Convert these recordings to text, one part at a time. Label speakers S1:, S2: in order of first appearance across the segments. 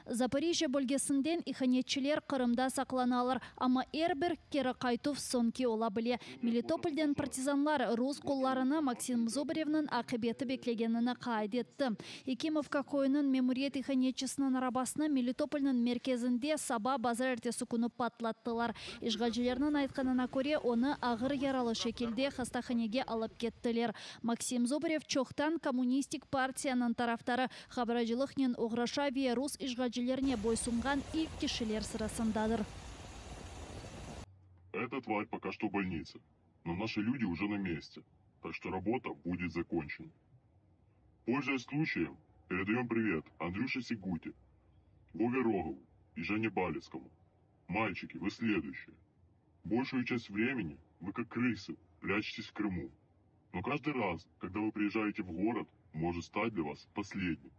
S1: Запорижье бөлгесінден иханетчілер Қырымда сақланалар, ама әрбір кері қайтув сонки ола біле. Мелитопольден партизанлар рус қолларына Максим Зубаревнің ақыбеті беклегеніні қайдетті. Екимовка қойының мемориет иханетчісінің арабасына Мелитопольның мерkezінде саба базар әртесі күні патлаттылар. Ишғалжылерінің айтқанына көре оны ағыр яралы шекелде хастаханеге алып кеттілер. Максим Зубарев чоқтан коммунистик партияның тарафтары хабаражылықнен оғраша ве рус ишғалжылеріне бойсунған ilk кишилер сырасындадыр.
S2: Эта тварь пока что в больнице, но наши люди уже на месте, так что работа будет закончена. Пользуясь случаем, передаем привет Андрюше Сигуте, Вове Рогову и Жене Балецкому. Мальчики, вы следующие. Большую часть времени вы как крысы прячетесь в Крыму. Но каждый раз, когда вы приезжаете в город, может стать для вас последним.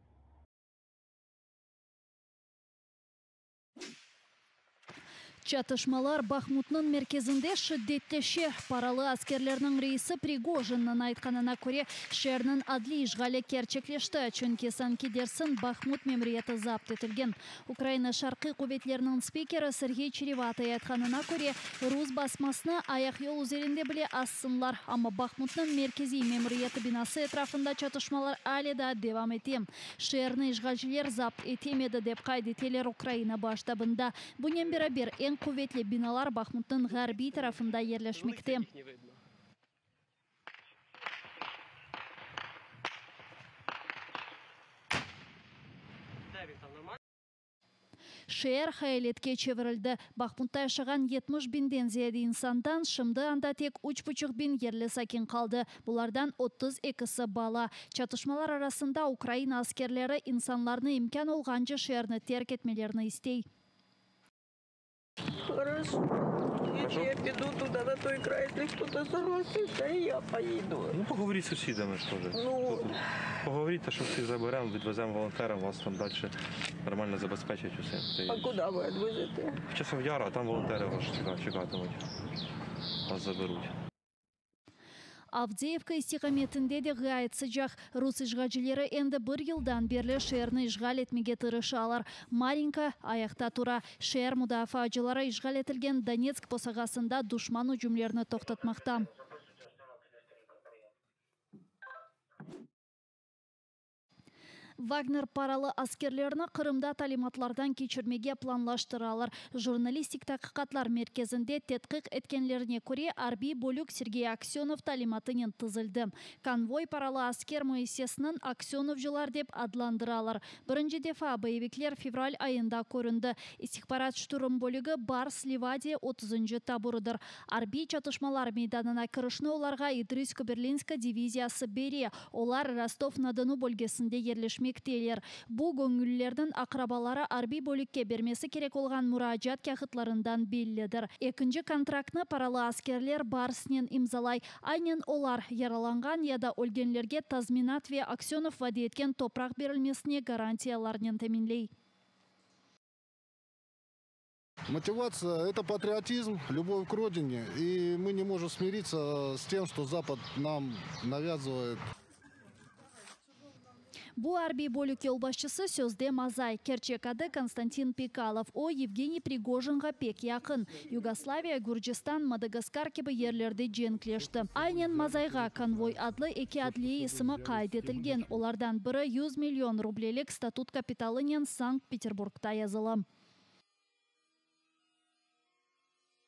S1: Чатышмалар Бахмутның мерkezінде шиддеттеше паралы аскерлерінің рейсі Пригожинның айтқанына көре шерінің адли ишғалі керчеклешті, чөнки санкидерсін Бахмут мемриеті запт етілген. Украина шарқи құветлерінің спикері Сергей Череватай айтқанына көре рус басмасына аяқ yol üzerinde біле ассынлар, ама Бахмутның меркези мемриеті бинасы етрафында чатышмалар әлі да девам етем. Шерні ишғалжылер запт етемеді деп қайдетелер Украина баштабында. Бұнен берабер ең кuvvetli binalar Бахмуттың ғарби тарafında yerleşmekte. Шер хаялетке чевірілді. Бахмутта yaşagan 70 бинден зияды инсандан шымды анда тек 3,5 бин ерлі сакен қалды. Бұлардан 32-сі бала. Чатышмалар арасында Украина аскерлері инсанларны имкан олғанчы шерні терк етмелеріні істей.
S3: Хорошо. Если я пойду туда, на той край, если кто-то согласится, и я поеду.
S4: Ну, поговоріть з сусідами теж.
S3: Ну...
S4: Поговоріть, що всіх заберемо, відвеземо волонтерам, вас там далі нормально забезпечать усе.
S3: А куди ви відвезете?
S4: В Часов Яр, а там волонтери вас чекатимуть. Вас заберуть.
S1: Авдеевка истиқаметінде де ғайытсы жақ. Рус ишғалжылері енді бір елдан берлі шерні ишғал етмеге тырышалар. Маринка аяқта тұра. Шер мұдафаачылары ишғал етілген Донецк посағасында душман үжімлеріні тоқтатмақта. Вагнер паралы аскерлеріні Қырымда талиматлардан кечірмеге планлаштыралар. Журналистик тақиқатлар мерkezінде тетқиқ еткенлеріне көре арби бөлік Сергей Аксенов талиматынен тызылды. Конвой паралы аскер Моисесінің Аксенов жылар деп адландыралар. Бірінші дефа боевиклер февраль айында көрінді. Истихбарат штурм бөлігі Барс Ливаде 30-шы табырыдыр. Арби чатышмалар мейданына кірішні оларға Идрис Берлинска дивизиясы бере. Олар Ростов-на-Дону бөлгесінде ерлешмек Бұл көңіллердің ақрабалары арби бөлікке бермесі керек олған мұражат кәхітларынан белледір. Екінші контрактны паралы аскерлер барысынен имзалай. Айнен олар яраланған яда өлгенлерге тазминат ве Аксенов ваде еткен топрақ берілмесіне гарантияларнен тәмінлей.
S5: Мотивация – это патриотизм, любовь к родине. И мы не можем смириться с тем, что Запад нам навязывает.
S1: Бу арби бөлік елбашчысы сөзде мазай. Керчекады Константин Пекалов. О Евгений Пригожинға пек яқын. Югославия, Гурджистан, Мадагаскар кебі ерлерді женклешті. Айнен мазайға конвой адлы эки адлие есімі қайдетілген. Олардан бірі 100 миллион рублелік статут капиталынен Санкт-Петербургта язылы.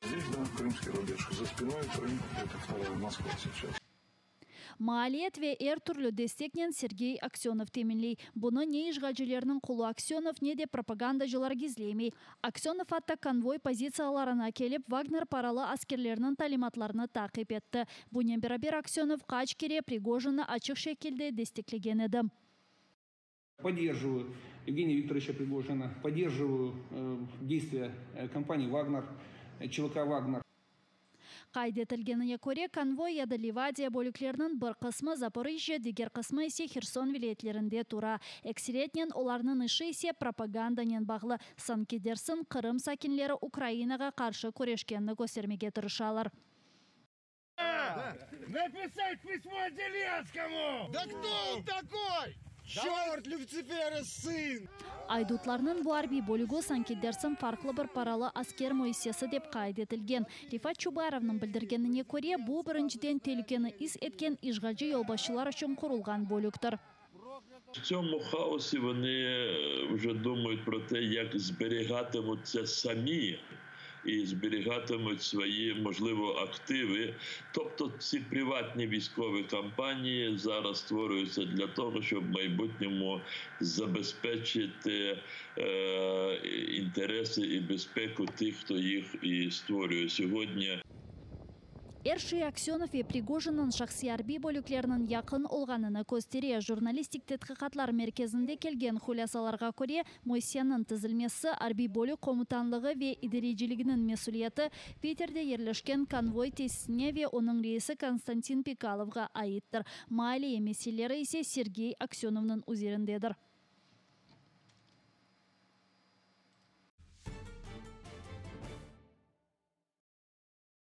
S6: Здесь, да, крымский рубеж. За спиной Крым, это вторая Москва сейчас.
S1: Маалиет ве әр түрлі дестекнен Сергей Аксенов темінлей. Бұны не ишғалжылерінің құлы Аксенов, не де пропаганда жылар гизлемей. Аксенов атта конвой позицияларына келіп, Вагнер паралы аскерлерінің талиматларыны тақип етті. Бұнен берабер Аксенов қачкере Пригожины ачық шекелде дестеклеген еді.
S7: Поддерживаю Евгения Викторовича Пригожина, поддерживаю действия компании «Вагнер», ЧВК «Вагнер».
S1: Қайдетілгеніне көре конвой яды Ливадия бөліклерінің бір қысмы Запорижье, дегер қысмы есе Херсон вилетлерінде тура. Эксеретнен оларының іші есе пропаганданен бағлы. Санкидерсін Қырым сакинлері Украинаға қаршы көрешкенні көстермеге тұрышалар.
S8: Написать письмо Зеленскому!
S9: Да кто он такой?
S8: Черт, Люцифера сын!
S1: Айдутларның bu арби бөлігі санкедерсін фарқлы бір паралы аскер мойсесі деп қайд етілген. Рифат Чубаровның білдіргеніне көре, бұл біріншіден телікені іс еткен ижғаджы елбашылар үшін құрылған бөліктір.
S9: В цьому хаосі вони вже думають про те, як зберігатимуться самі і зберігатимуть свої, можливо, активи. Тобто ці приватні військові компанії зараз створюються для того, щоб в майбутньому забезпечити інтереси і безпеку тих, хто їх і створює сьогодні.
S1: Эрши Аксенов и Пригожинның шақси арби бөліклерінің яқын олғанына көстере. Журналистик тетқиқатлар мерkezінде келген хулясаларға көре, Мойсенің тізілмесі арби бөлік комутанлығы ве идережілігінің месулиеті Питерде ерлешкен конвой тесісіне ве оның рейсі Константин Пикаловға айыттыр. Малия меселері ise Сергей Аксеновның өзеріндедір.